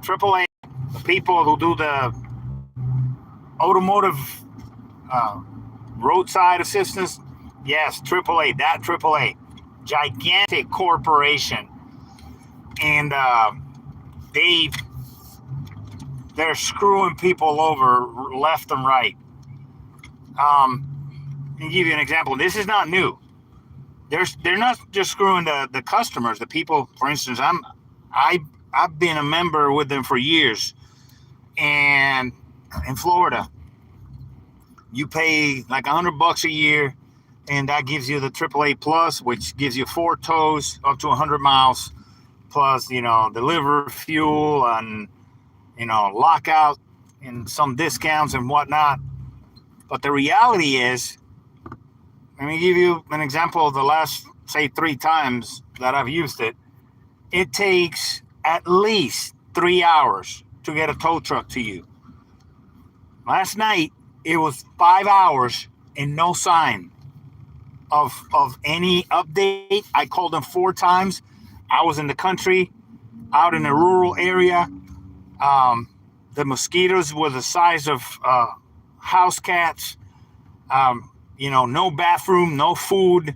AAA, the people who do the automotive roadside assistance, yes, AAA, that AAA, gigantic corporation, and they're screwing people over left and right. I'll give you an example. This is not new. They're not just screwing the customers, the people. For instance, I've been a member with them for years, and in Florida, you pay like $100 a year, and that gives you the AAA Plus, which gives you 4 tows up to 100 miles, plus deliver fuel and lockout and some discounts and whatnot. But the reality is, let me give you an example of the last, say, 3 times that I've used it. It takes at least 3 hours to get a tow truck to you. Last night, it was 5 hours and no sign of any update. I called them 4 times. I was in the country, out in a rural area. The mosquitoes were the size of house cats. No bathroom, no food,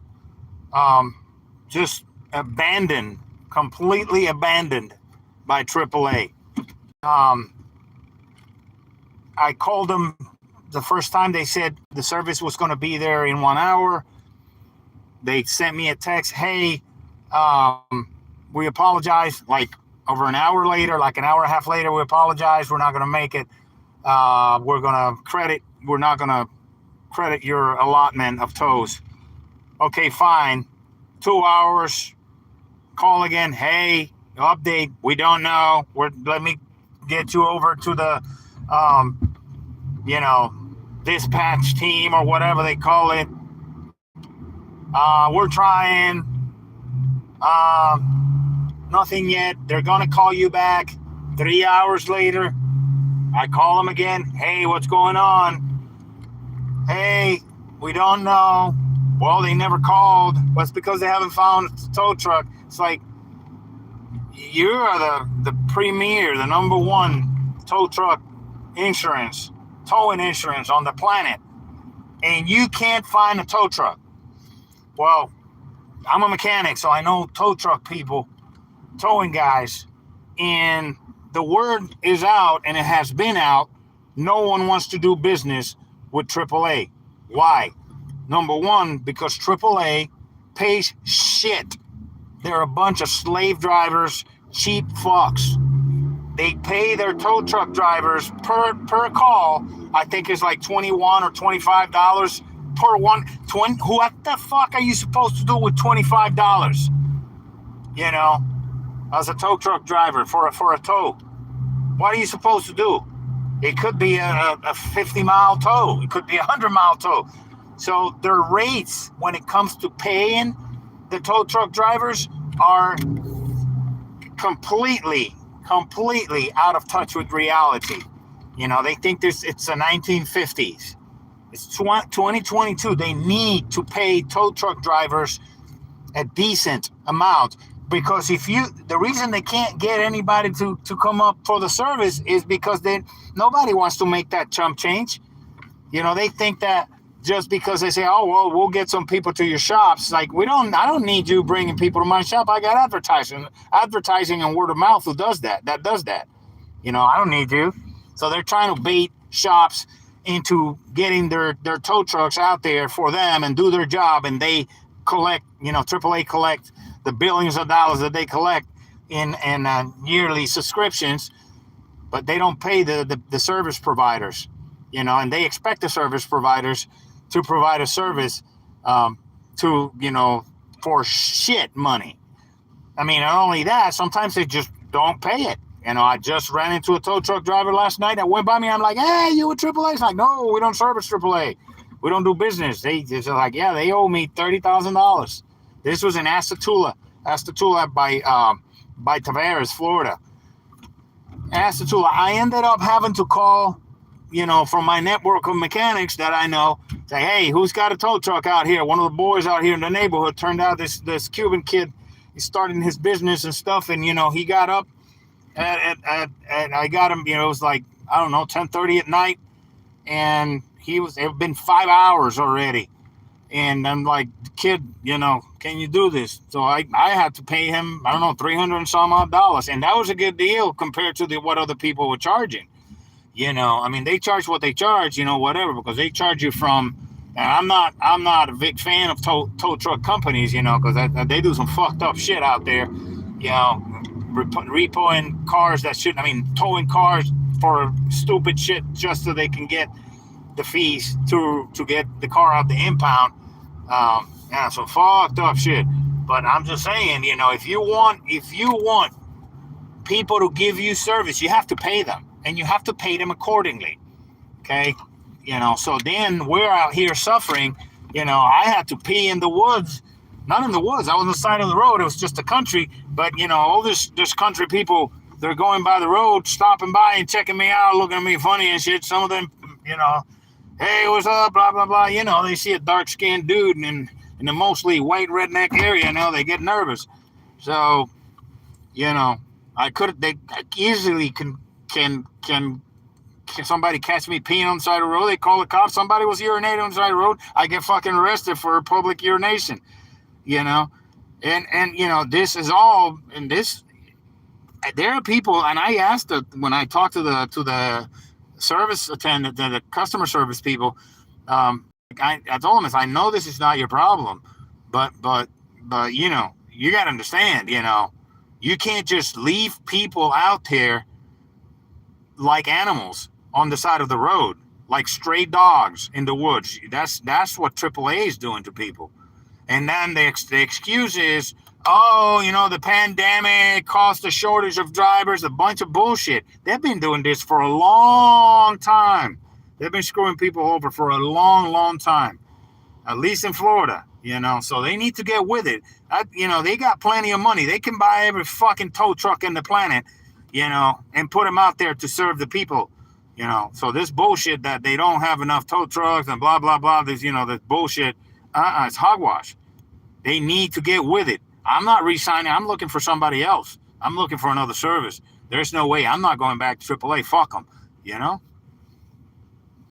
just abandoned, completely abandoned by AAA. I called them the first time. They said the service was going to be there in 1 hour. They sent me a text, hey, we apologize. Like over an hour later, like an hour and a half later, we apologize. We're not going to make it. We're not going to credit your allotment of tows. Okay, fine. 2 hours. Call again. Hey, update. We don't know. Let me get you over to the, dispatch team or whatever they call it. We're trying. Nothing yet. They're going to call you back 3 hours later. I call them again. Hey, what's going on? Hey, we don't know. Well, they never called. Well, it's because they haven't found a tow truck. It's like, you are the premier, the number one tow truck insurance, towing insurance on the planet, and you can't find a tow truck. Well, I'm a mechanic, so I know tow truck people, towing guys, and the word is out, and it has been out. No one wants to do business with AAA. Why? Number one, because AAA pays shit. They're a bunch of slave drivers, cheap fucks. They pay their tow truck drivers per call. I think it's like $21 or $25 per one. What the fuck are you supposed to do with $25? As a tow truck driver for a tow. What are you supposed to do? It could be a 50-mile tow. It could be a 100-mile tow. So their rates when it comes to paying the tow truck drivers are completely out of touch with reality. They think it's the 1950s. It's 2022. They need to pay tow truck drivers a decent amount, because the reason they can't get anybody to come up for the service is because nobody wants to make that chump change. They think that just because they say, oh, well, we'll get some people to your shops. Like, I don't need you bringing people to my shop. I got advertising and word of mouth who does that. I don't need you. So they're trying to bait shops into getting their tow trucks out there for them and do their job. And they collect, AAA collect the billions of dollars that they collect in yearly subscriptions, but they don't pay the service providers, and they expect the service providers to provide a service for shit money. I mean, not only that, sometimes they just don't pay it. I just ran into a tow truck driver last night that went by me. I'm like, hey, you with AAA? It's like, no, we don't service AAA. We don't do business. They're like, yeah, they owe me $30,000. This was in Astatoula by Tavares, Florida. Astatoula. I ended up having to call, from my network of mechanics that I know, say, hey, who's got a tow truck out here? One of the boys out here in the neighborhood. Turned out this Cuban kid, he's starting his business and stuff, and he got up and I got him. It was like, I don't know, 10:30 at night, and it had been 5 hours already. And I'm like, kid, can you do this? So I had to pay him, I don't know, 300 and some odd dollars. And that was a good deal compared to what other people were charging. I mean, they charge what they charge, whatever, because they charge you from, and I'm not a big fan of tow truck companies, because they do some fucked up shit out there, repoing cars that shouldn't, I mean, towing cars for stupid shit just so they can get the fees to get the car out the impound. Yeah, so fucked up shit. But I'm just saying, if you want people to give you service, you have to pay them, and you have to pay them accordingly. Okay, So then we're out here suffering. I had to pee in the woods. Not in the woods. I was on the side of the road. It was just a country. But all this country people, they're going by the road, stopping by and checking me out, looking at me funny and shit. Some of them, hey, what's up, blah, blah, blah. They see a dark-skinned dude in the mostly white redneck area, they get nervous. So, they easily can somebody catch me peeing on the side of the road. They call the cops. Somebody was urinating on the side of the road. I get fucking arrested for public urination, And this is all, and this, there are people, and I asked when I talked to the service attendant, the customer service people, I told them, I know this is not your problem, but you got to understand, you can't just leave people out there like animals on the side of the road, like stray dogs in the woods. That's what AAA is doing to people. And then the excuse is, the pandemic caused a shortage of drivers, a bunch of bullshit. They've been doing this for a long time. They've been screwing people over for a long, long time, at least in Florida, So they need to get with it. They got plenty of money. They can buy every fucking tow truck in the planet, and put them out there to serve the people, So this bullshit that they don't have enough tow trucks and blah, blah, blah, this bullshit, it's hogwash. They need to get with it. I'm not re-signing. I'm looking for somebody else. I'm looking for another service. There's no way. I'm not going back to AAA. Fuck them,